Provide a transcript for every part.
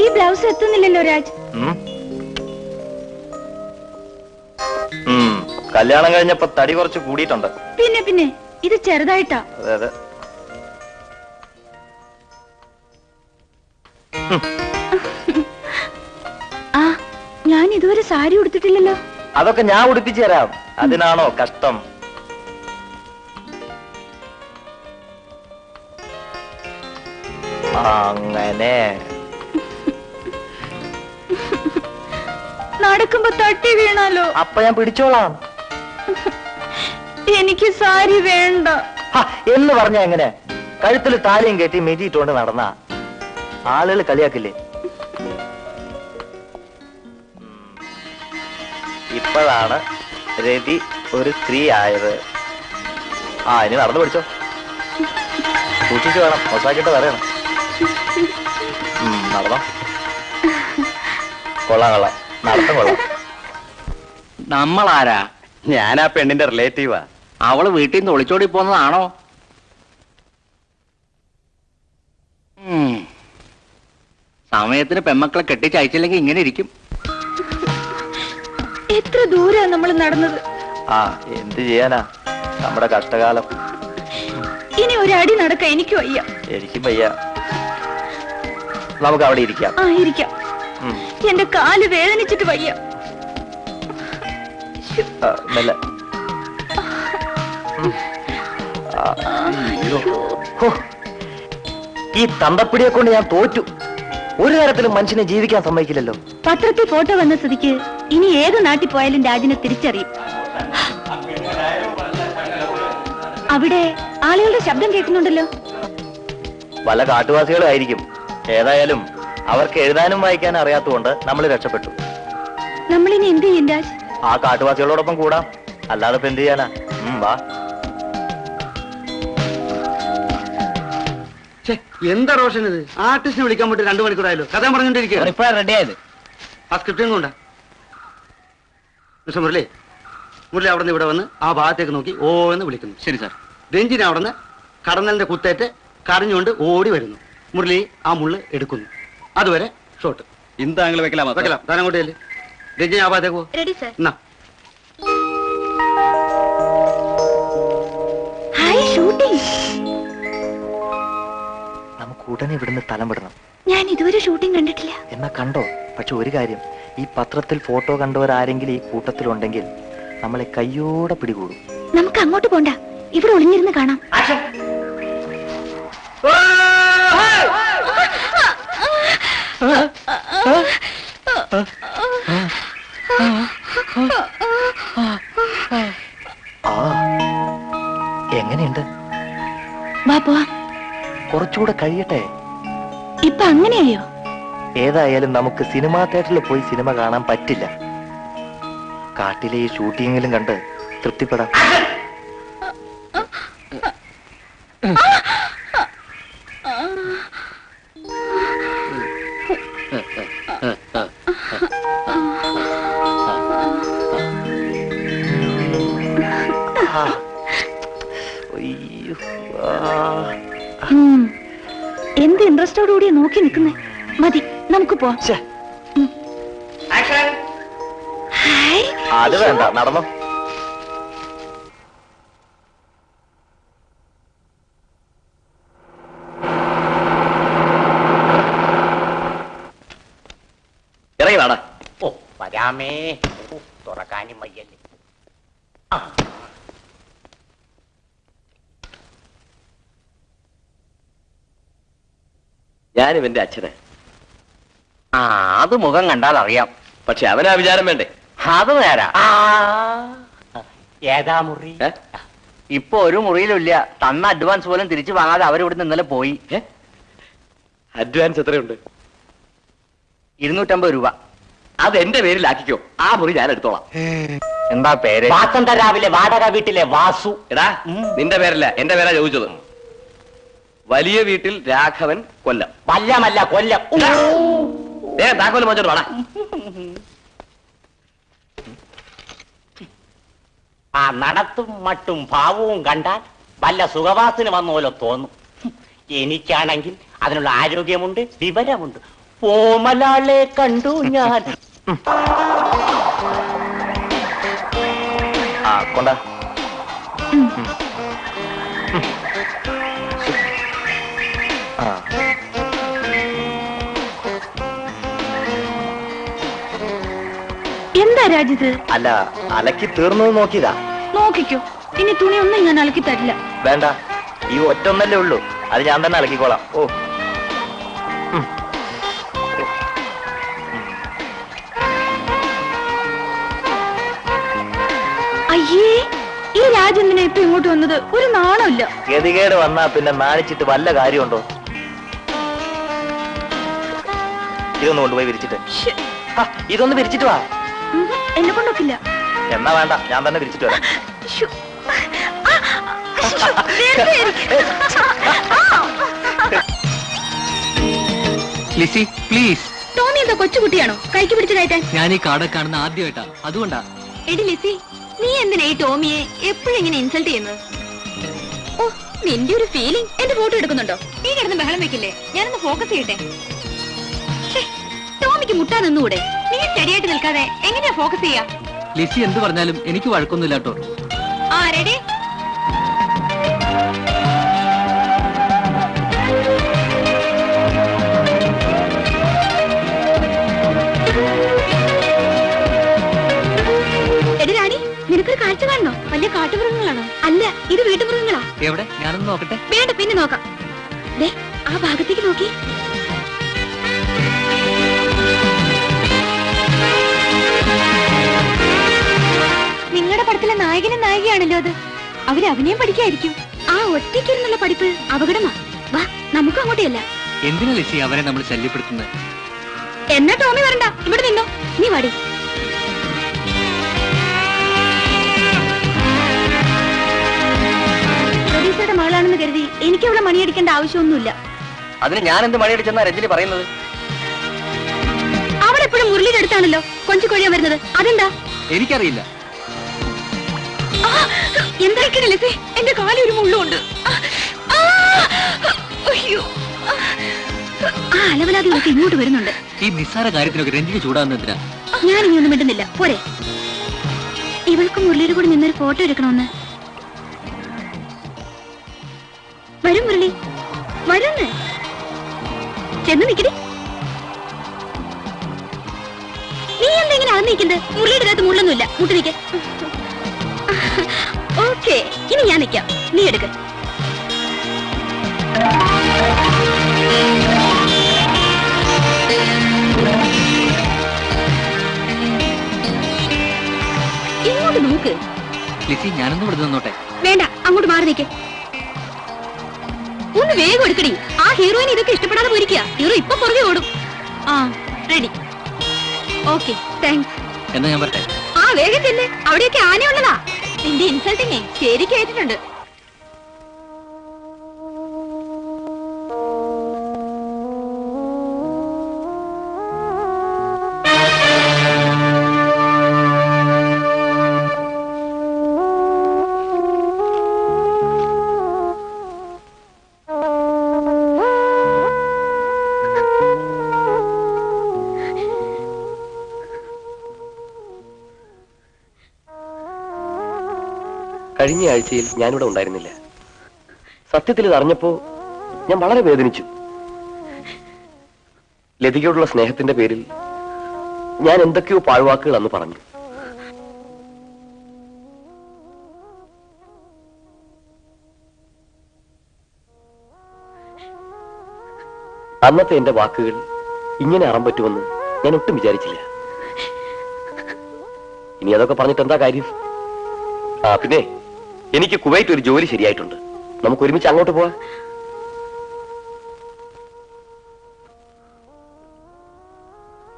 ഈ ബ്ലൗസ് എത്തുന്നില്ലല്ലോ രാജ്. കല്യാണം കഴിഞ്ഞപ്പോ തടി കുറച്ച് കൂടിയിട്ടുണ്ട്. പിന്നെ ഇത് ചെറുതായിട്ടാ. അതെ അതെ. ആ, ഞാൻ ഇതുവരെ സാരി ഉടുത്തിട്ടില്ലല്ലോ. അതൊക്കെ ഞാൻ ഉടുപ്പിച്ചു തരാം. അതിനാണോ കഷ്ടം? അങ്ങനെ നടക്കുമ്പോ തട്ടി വീണാലോ? അപ്പൊ ഞാൻ പിടിച്ചോളാം. എനിക്ക് സാരി വേണ്ട എന്ന് പറഞ്ഞ എങ്ങനെ? കഴുത്തിൽ താലിയും കെട്ടി മെതിയിട്ടുകൊണ്ട് നടന്ന ആളുകൾ കളിയാക്കില്ലേ? ഇപ്പോഴാണ് രതി ഒരു സ്ത്രീ ആയത്. ഇനി നടന്നു പിടിച്ചോ. സൂക്ഷിച്ചു വേണം, മോശമാക്കിട്ട് പറയണം. നടന്നോ. കൊള്ളാം കൊള്ളാം, നടത്തം കൊള്ളാം. നമ്മളാരാ? ഞാനാ പെണ്ണിന്റെ റിലേറ്റീവാ. അവള് വീട്ടിൽ നിന്ന് ഒളിച്ചോടി പോന്നതാണോ? സമയത്തിന് പെമ്മക്കളെ കെട്ടിച്ചയച്ചില്ലെങ്കിൽ ഇങ്ങനെ ഇരിക്കും. എത്ര ദൂരാ നമ്മൾ നടന്നത്. എന്ത് ചെയ്യാനാ, നമ്മുടെ കഷ്ടകാലം. ഇനി ഒരടി നടക്ക എനിക്ക് വയ്യ. എനിക്കും വയ്യ. നമുക്ക് അവിടെ ഇരിക്കാം. ഇരിക്കാം. എന്റെ കാല് വേദനിച്ചിട്ട് വയ്യ. മെല്ലെ. ഈ തന്തപ്പിടിയെ കൊണ്ട് ഞാൻ തോറ്റു. ഒരു തരത്തിലും മനുഷ്യനെ ജീവിക്കാൻ സമ്മതിക്കില്ലല്ലോ. പത്രത്തിൽ ഫോട്ടോ വന്ന സ്ഥിതിക്ക് ഇനി ഏത് നാട്ടിൽ പോയാലും രാജിനെ തിരിച്ചറിയും. അവിടെ ആളുകളുടെ ശബ്ദം കേൾക്കുന്നുണ്ടല്ലോ. പല കാട്ടുവാസികളായിരിക്കും. ഏതായാലും അവർക്ക് എഴുതാനും വായിക്കാനും അറിയാത്തതുകൊണ്ട് നമ്മൾ രക്ഷപ്പെട്ടു. നമ്മളിനി എന്ത് ചെയ്യും രാജ്? ആ കാട്ടുവാസികളോടൊപ്പം കൂടാം, അല്ലാതെ ഇപ്പൊ എന്ത് ചെയ്യാനാ? വാ. എന്താ റോഷൻ ഇത്? ആർട്ടിസ്റ്റിനെ വിളിക്കാൻ പറ്റും 2 മണിക്കൂറായാലോ? കഥ പറഞ്ഞോണ്ടിരിക്കുക. ഇപ്പഴാ റെഡി ആയത്. ആ സ്ക്രിപ്റ്റും കൊണ്ടാ മിസ്റ്റർ മുരളി. മുരളി അവിടെ നിന്ന് ഇവിടെ വന്ന് ആ ഭാഗത്തേക്ക് നോക്കി ഓ എന്ന് വിളിക്കുന്നു. ശരി സാർ. രഞ്ജിനെ അവിടെ നിന്ന് കടന്നലിന്റെ കുത്തേറ്റ് കരഞ്ഞുകൊണ്ട് ഓടി വരുന്നു. മുരളി ആ മുള്ള് എടുക്കുന്നു. അതുവരെ ഷോട്ട്. വെക്കലാം. താനങ്ങോട്ടേ രഞ്ജിനി ആ ഭാഗത്തേക്ക് പോ. Ready sir. എന്നാ ഹായ് ഷൂട്ടിംഗ്. നമുക്ക് ഉടനെ ഇവിടുന്ന് സ്ഥലം വിടണം. ഞാൻ ഇതുവരെ ഷൂട്ടിംഗ് കണ്ടിട്ടില്ല. എന്നാ കണ്ടോ. പക്ഷെ ഒരു കാര്യം, ഈ പത്രത്തിൽ ഫോട്ടോ കണ്ടവരാരെങ്കിലും ഈ കൂട്ടത്തിലുണ്ടെങ്കിൽ നമ്മളെ കയ്യോടെ പിടികൂടും. നമുക്ക് അങ്ങോട്ട് പോണ്ട, ഇവിടെ ഒളിഞ്ഞിരുന്ന് കാണാം. എങ്ങനെയുണ്ട്? വാ പോവാ. കുറച്ചുകൂടെ കഴിയട്ടെ. ഇപ്പൊ അങ്ങനെയായോ? ഏതായാലും നമുക്ക് സിനിമാ തിയേറ്ററിൽ പോയി സിനിമ കാണാൻ പറ്റില്ല. കാട്ടിലെ ഈ ഷൂട്ടിങ്ങിലും കണ്ട് തൃപ്തിപ്പെടാം. എന്ത് ഇൻട്രസ്റ്റോടു കൂടിയാ നോക്കി നിൽക്കുന്നേ. മതി, നമുക്ക് പോവാം. അത് വേണ്ട, നടന്നോ. ഇറങ്ങി വേണ. വരാമേ. തുറക്കാനും വയ്യല്ലേ. ഞാനും എന്റെ അച്ഛനെ. അത് മുഖം കണ്ടാൽ അറിയാം. പക്ഷെ അവനാ വിചാരം വേണ്ടേ? അത് നേരാ. ഏതാ മുറി? ഇപ്പൊ ഒരു മുറിയിലുമില്ല. തന്ന അഡ്വാൻസ് പോലും തിരിച്ചു വാങ്ങാതെ അവരിവിടുന്ന് ഇന്നലെ പോയി. അഡ്വാൻസ് എത്രയുണ്ട്? 250 രൂപ. അത് എന്റെ പേരിലാക്കിക്കോ. ആ മുറി ഞാൻ എടുത്തോളാം. എന്താ പേര്? വാസന്ത രാവിലെ വാടക വീട്ടിലെ വാസു. എടാ, നിന്റെ പേരല്ല, എന്റെ പേരാ ചോദിച്ചത്. വലിയ വീട്ടിൽ രാഘവൻ, കൊല്ലം. വല്ലമല്ല, കൊല്ലം. താക്കോല് മോച്ചോട്ട് വേണം. ആ നടത്തും മട്ടും ഭാവവും കണ്ടാൽ വല്ല സുഖവാസിന് വന്ന പോലെ തോന്നും. എനിക്കാണെങ്കിൽ അതിനുള്ള ആരോഗ്യമുണ്ട്, വിവരമുണ്ട്. ഓമലാളെ കണ്ടു ഞാൻ. ആ കൊണ്ടാ. ആ എന്താ രാജിത്? അല്ല, അലക്കി തീർന്നത് നോക്കിയതാ. നോക്കിക്കോ, ഇനി തുണി ഒന്നും ഞാൻ അലക്കി തരില്ല. വേണ്ട, ഈ ഒറ്റൊന്നല്ലേ ഉള്ളൂ, അത് ഞാൻ തന്നെ അലക്കിക്കോളാം. ഓ അയ്യേ, ഈ രാജെന്തിനാ ഇപ്പൊ ഇങ്ങോട്ട് വന്നത്? ഒരു നാണമില്ല. ഗതികേട് വന്നാ പിന്നെ നാണിച്ചിട്ട് വല്ല കാര്യമുണ്ടോ? ഇതൊന്ന് കൊണ്ടുപോയി വിരിച്ചിട്ട്. ഇതൊന്ന് വിരിച്ചിട്ട് വാ. എന്നെ കൊണ്ടൊക്കില്ല. എന്നാ വേണ്ട, ഞാൻ തന്നെ വിരിച്ചിട്ട് വരാം. ലിസി പ്ലീസ്. ടോമി എന്താ കൊച്ചുകുട്ടിയാണോ കൈക്ക് പിടിച്ചു കയറ്റാൻ? ഞാൻ ഈ കാർഡ് കാണുന്ന ആദ്യമായിട്ടാ, അതുകൊണ്ടാ. എടി ലിസി, നീ എന്തിനാ ഈ ടോമിയെ എപ്പോഴും ഇങ്ങനെ ഇൻസൾട്ട് ചെയ്യുന്നത്? ഓ, നിന്റെ ഒരു ഫീലിംഗ്. എന്റെ ഫോട്ടോ എടുക്കുന്നുണ്ടോ? നീ കിടന്ന് ബഹളം വെക്കില്ലേ? ഞാനൊന്ന് ഫോക്കസ് ചെയ്യട്ടെ. ടോമിക്ക് മുട്ടാൻ നിന്നുകൂടെ? നീ സ്റ്റഡിയായിട്ട് നിൽക്കാതെ എങ്ങനെയാ ഫോക്കസ് ചെയ്യാ? ലിസി എന്ത് പറഞ്ഞാലും എനിക്ക് വഴക്കൊന്നുമില്ല കേട്ടോ. ആ റെഡി. എടി രാണി, നിനക്കൊരു കാഴ്ച കാണണോ? വലിയ കാട്ടുമൃഗങ്ങളാണോ? അല്ല, ഇത് വീട്ടുമൃഗങ്ങളാ. എവിടെ? ഞാനൊന്ന് നോക്കട്ടെ. വേണ്ട, പിന്നെ നോക്കാം. ദേ, ആ ഭാഗത്തേക്ക് നോക്കി. നിങ്ങളുടെ പടത്തിലെ നായകനും നായികയാണല്ലോ അത്. അവര് അഭിനയം പഠിക്കായിരിക്കും. ആ ഒറ്റയ്ക്കിരുന്നുള്ള പഠിപ്പ് അപകടമാ. വാ, നമുക്ക് അങ്ങോട്ടേയല്ല. എന്തിനാ ലിസി അവരെ നമ്മൾ ശല്യപ്പെടുത്തുന്നത്? എന്നാ ടോമി വരണ്ട, ഇവിടെ നിന്നോ. നീ വാടി. പ്രൊഡ്യൂസറുടെ മകളാണെന്ന് കരുതി എനിക്ക് അവളെ മണിയടിക്കേണ്ട ആവശ്യമൊന്നുമില്ല. അതിന് ഞാൻ എന്ത് മണിയടിച്ചെന്നാ രഞ്ജിനി പറയുന്നത്? അവളെപ്പോഴും മുരളിയുടെ അടുത്താണല്ലോ കൊഞ്ചു കൊഴിയാൻ വരുന്നത്. അതെന്താ? എനിക്കറിയില്ല. എന്തായിരിക്കും ലിസി, എന്റെ കാലിൽ ഒരു മുള്ളുണ്ട്. അയ്യോ, ആ അലവലാതി ഇങ്ങോട്ട് വരുന്നുണ്ട്. ഈ നിസ്സാര കാര്യത്തിനൊക്കെ രഞ്ജിനി ചൂടാവുന്നതിനാ. ഞാൻ ഇനി ഒന്നും മിണ്ടുന്നില്ല, പോരെ. ഇവൾക്ക് മുരളിയുടെ കൂടെ നിന്നൊരു ഫോട്ടോ എടുക്കണമെന്ന്. വരും മുരളി, വരുന്ന്. ചെന്ന് നിക്കടി. നീ എന്തെങ്കിലും അകന്നിരിക്കുന്നത്? മുരളിയുടെ അകത്ത് മുള്ളൊന്നുമില്ല. മുട്ട് നിൽക്ക. ഓക്കെ, ഇനി ഞാൻ നിൽക്കാം. നീ എടുക്ക. ഇങ്ങോട്ട് നോക്ക്. ലിസി ഞാനൊന്നും ഇവിടെ നിന്നോട്ടെ. വേണ്ട, അങ്ങോട്ട് മാറി നിൽക്കേ. ഒന്ന് വേഗം എടുക്കടി. ആ ഹീറോയിന് ഇതൊക്കെ ഇഷ്ടപ്പെടാതെ പോയിരിക്കുക. ഹീറോ ഇപ്പൊ പുറകെ ഓടും. ആ റെഡി. Okay, thanks. എന്നാ ഞാൻ പറട്ടെ. ആ വേഗം ചെല്ല്, അവിടെയൊക്കെ ആനയുള്ളതാ. നിന്റെ ഇൻസൾട്ടിങ്ങേ ശരിക്കും ഏറ്റിട്ടുണ്ട്. കഴിഞ്ഞ ആഴ്ചയിൽ ഞാനിവിടെ ഉണ്ടായിരുന്നില്ല. സത്യത്തിൽ ഇത് അറിഞ്ഞപ്പോ ഞാൻ വളരെ വേദനിച്ചു. ലതികയോടുള്ള സ്നേഹത്തിന്റെ പേരിൽ ഞാൻ എന്തൊക്കെയോ പാഴ്വാക്കുകൾ അന്ന് പറഞ്ഞു. അന്നത്തെ എന്റെ വാക്കുകൾ ഇങ്ങനെ അറം പറ്റുമെന്ന് ഞാൻ ഒട്ടും വിചാരിച്ചില്ല. ഇനി അതൊക്കെ പറഞ്ഞിട്ട് എന്താ കാര്യം? ആ പിന്നെ, എനിക്ക് കുവൈറ്റ് ഒരു ജോലി ശരിയായിട്ടുണ്ട്. നമുക്ക് ഒരുമിച്ച് അങ്ങോട്ട് പോവാം.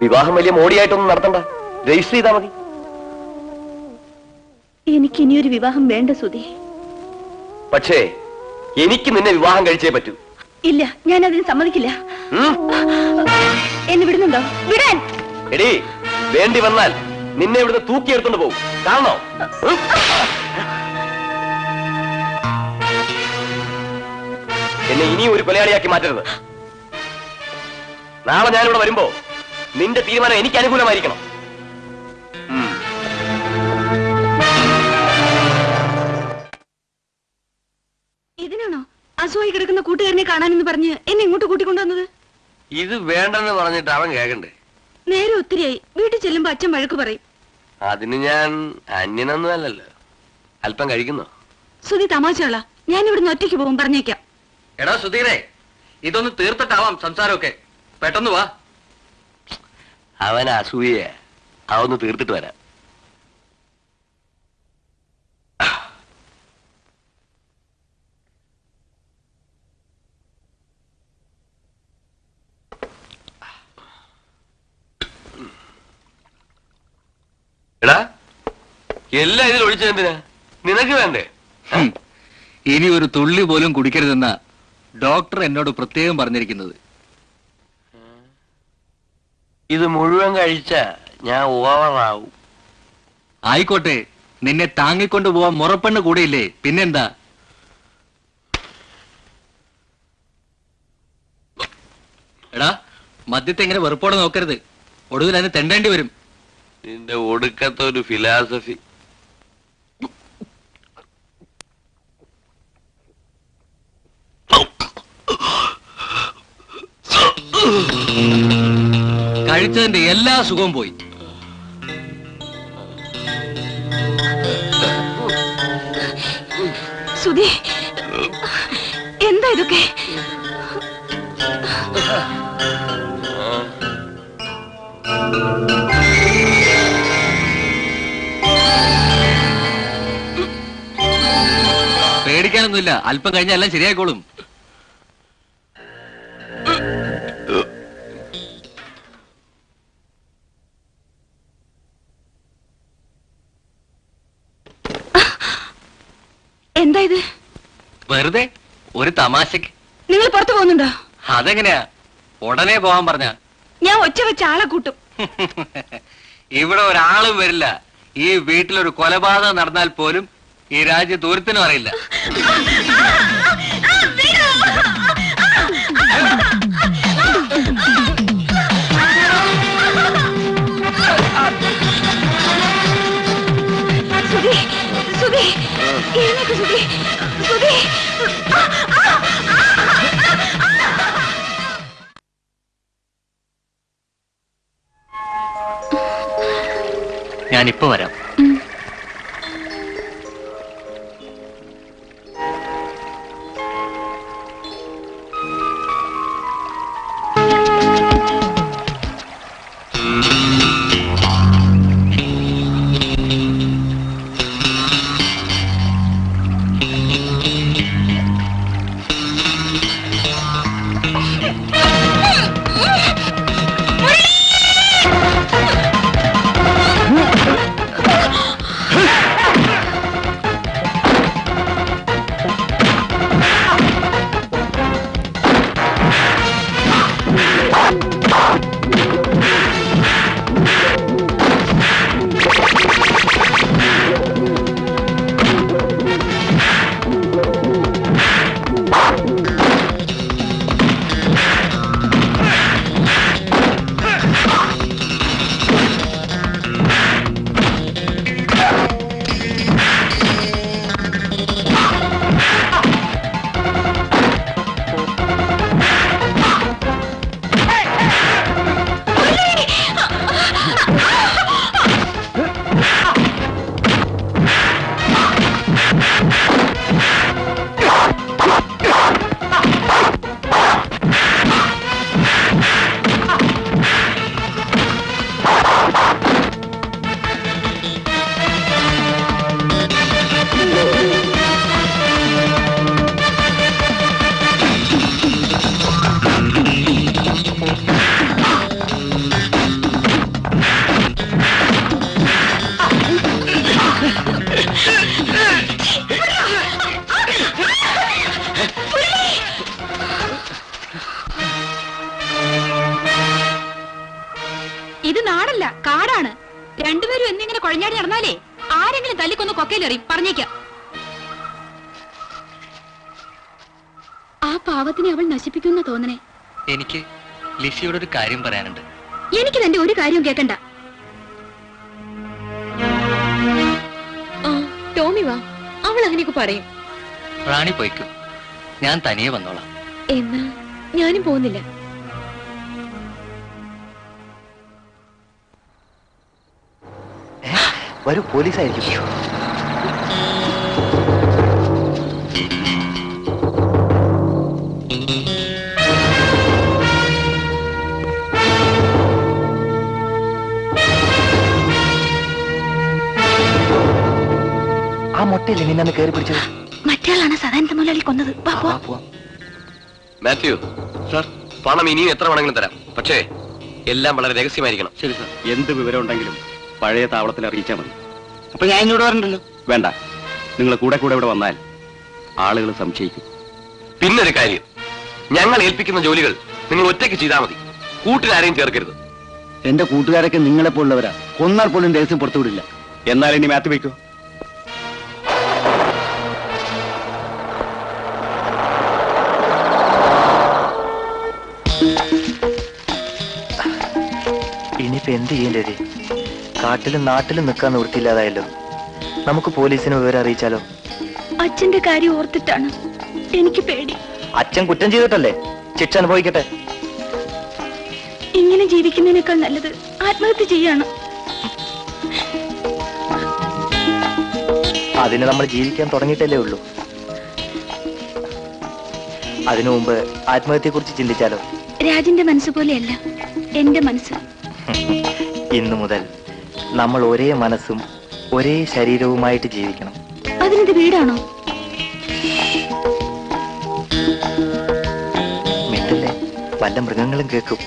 വിവാഹം വലിയ മോടിയായിട്ടൊന്നും നടത്തണ്ട, രജിസ്റ്റർ ചെയ്താൽ മതി. എനിക്ക് ഇനിയൊരു വിവാഹം വേണ്ട സുധി. പക്ഷേ എനിക്ക് നിന്നെ വിവാഹം കഴിച്ചേ പറ്റൂ. ഇല്ല, ഞാൻ അതിന് സമ്മതിക്കില്ല. എന്നെ വിടുന്നുണ്ടോ? വിടാൻ. എടീ, വേണ്ടി വന്നാൽ നിന്നെ ഇവിടുന്ന് തൂക്കിയെടുത്തോണ്ട് പോകും. കാണണോ? എന്നെ ഇനി ഒരു കൊലയാളിയാക്കി മാറ്റരുത്. നാളെ ഞാനിവിടെ വരുമ്പോ നിന്റെ തീരുമാനം എനിക്ക് അനുകൂലമായിരിക്കണം. ഇതിനാണോ അസുഖമായി കിടക്കുന്ന കൂട്ടുകാരനെ കാണാനെന്ന് പറഞ്ഞ് എന്നെ ഇങ്ങോട്ട് കൂട്ടിക്കൊണ്ടുവന്നത്? ഇത് വേണ്ടെന്ന് പറഞ്ഞിട്ട് അവൻ കേൾക്കണ്ടേ? നേരെ ഒത്തിരിയായി. വീട്ടിൽ ചെല്ലുമ്പോ അച്ഛൻ വഴക്ക് പറയും. അതിന് ഞാൻ അന്യനൊന്നും അല്ലല്ലോ. അല്പം കഴിക്കുന്നോ? സുധി തമാശകളാ. ഞാൻ ഇവിടുന്ന് ഒറ്റയ്ക്ക് പോകും, പറഞ്ഞേക്കാം. എടാ സുധീരെ, ഇതൊന്ന് തീർത്തിട്ടാവാം സംസാരമൊക്കെ. പെട്ടെന്ന് വാ. അവൻ അസൂയ. അതൊന്ന് തീർത്തിട്ട് വരാം. എടാ, എല്ലാം ഇതിൽ ഒഴിച്ചെന്തിനാ? നിനക്ക് വേണ്ടേ? ഇനി ഒരു തുള്ളി പോലും കുടിക്കരുതെന്ന ഡോക്ടർ എന്നോട് പ്രത്യേകം പറഞ്ഞിരിക്കുന്നത്. ഇത് മുഴുവൻ കഴിച്ച ഞാൻ ഓവറാവും. ആയിക്കോട്ടെ, നിന്നെ താങ്ങിക്കൊണ്ടു പോവാൻ മുറപ്പെണ്ണ് കൂടെയില്ലേ, പിന്നെന്താ? എടാ, മദ്യത്തെ ഇങ്ങനെ വെറുപ്പോടെ നോക്കരുത്. ഒടുവിൽ അതിന് തെണ്ടേണ്ടി വരും. നിന്റെ ഒടുക്കത്തെ ഒരു ഫിലോസഫി. കഴിച്ചതിന്റെ എല്ലാ സുഖവും പോയി. സുധി, എന്താ ഇതൊക്കെ? പേടിക്കാനൊന്നുമില്ല, അല്പം കഴിഞ്ഞാൽ എല്ലാം ശരിയായിക്കോളും. എന്താ ഇത്? വെറുതെ ഒരു തമാശക്ക്. നിങ്ങൾ പുറത്തു പോകുന്നുണ്ടോ? അതെങ്ങനെയാ? ഉടനെ പോവാൻ പറഞ്ഞ ഞാൻ ഒച്ച വെച്ച ആളെ കൂട്ടും. ഇവിടെ ഒരാളും വരില്ല. ഈ വീട്ടിലൊരു കൊലപാതകം നടന്നാൽ പോലും ഈ രാജ്യത്ത് ഒരുത്തിനും അറിയില്ല. സുധി, സുധി, എഴുന്നേക്ക് സുധി, സുധി. ഞാനിപ്പോ വരാം. ഇത് നാടല്ല, കാടാണ്. രണ്ടുപേരും എന്നിങ്ങനെ കുഴഞ്ഞാടി നടന്നാലേ ആരെങ്കിലും തല്ലിക്കൊന്ന് കൊക്കയിലെറിയും, പറഞ്ഞേക്കാം. ആ പാവത്തിനെ അവൾ നശിപ്പിക്കുന്ന തോന്നണേ. എനിക്ക് ലിസിയോട് ഒരു കാര്യം പറയാനുണ്ട്. എനിക്ക് തന്റെ ഒരു കാര്യവും കേൾക്കണ്ട. ആ ടോമി വാ, അവൾ അങ്ങനെയൊക്കെ പറയും. റാണി പോയിക്കും, ഞാൻ തനിയെ വന്നോളാം. എന്നാ ഞാനും പോകുന്നില്ല. വരൂ, പോലീസായിരിക്കും. ആ മൊട്ടയില്ലേ നിന്നെ കയറി പിടിച്ചത്? മറ്റയാളാണ് സദാനന്ദ മുതലാളി കൊന്നത്. വാ, പോ. മാത്യു സാർ. പണം ഇനിയും എത്ര വേണമെങ്കിലും തരാം, പക്ഷേ എല്ലാം വളരെ രഹസ്യമായിരിക്കണം. ശരി സാർ. എന്ത് വിവരം ഉണ്ടെങ്കിലും പഴയ താവളത്തിൽ അറിയിച്ചാൽ മതി. അപ്പൊ ഞാൻ ഇങ്ങോട്ട് വരണ്ടല്ലോ? വേണ്ട, നിങ്ങൾ കൂടെ കൂടെ ഇവിടെ വന്നാൽ ആളുകൾ സംശയിക്കും. പിന്നൊരു കാര്യം, ഞങ്ങൾ ഏൽപ്പിക്കുന്ന ജോലികൾ നിങ്ങൾ ഒറ്റയ്ക്ക് ചെയ്താൽ മതി, കൂട്ടിനാരെയും ചേർക്കരുത്. എന്റെ കൂട്ടുകാരൊക്കെ നിങ്ങളെപ്പോലുള്ളവരാ. കൊന്നാൽ പോലും രഹസ്യം പുറത്തുവിടില്ല. എന്നാൽ ഇനി മാറ്റി വയ്ക്കോ. ഇനിയിപ്പോ എന്ത് ചെയ്യേണ്ടി? കാട്ടിലും നാട്ടിലും നിൽക്കാൻ നിവൃത്തിയില്ലാതായല്ലോ. നമുക്ക് പോലീസിനെ വിവരം അറിയിച്ചാലോ? അച്ഛന്റെ കാര്യം ഓർത്തിട്ടാണ് എനിക്ക് പേടി. അച്ഛൻ കുറ്റം ചെയ്തിട്ടല്ലേ, ശിക്ഷ അനുഭവിക്കട്ടെ. ഇങ്ങനെ ജീവിക്കുന്നതിനേക്കാൾ നല്ലത് ആത്മഹത്യ ചെയ്യാണ്. അതിന് നമ്മൾ ജീവിക്കാൻ തുടങ്ങിയിട്ടല്ലേ ഉള്ളൂ. അതിനു മുമ്പ് ആത്മഹത്യയെ കുറിച്ച് ചിന്തിച്ചാലോ? രാജന്റെ മനസ്സ് പോലെയല്ല എന്റെ മനസ്സ്. ഇന്നു മുതൽ നമ്മൾ ഒരേ മനസ്സും ഒരേ ശരീരവുമായിട്ട് ജീവിക്കണം. അതിനത് വീടാണോ? മിണ്ടല്ലേ, വല്ല മൃഗങ്ങളും കേൾക്കും.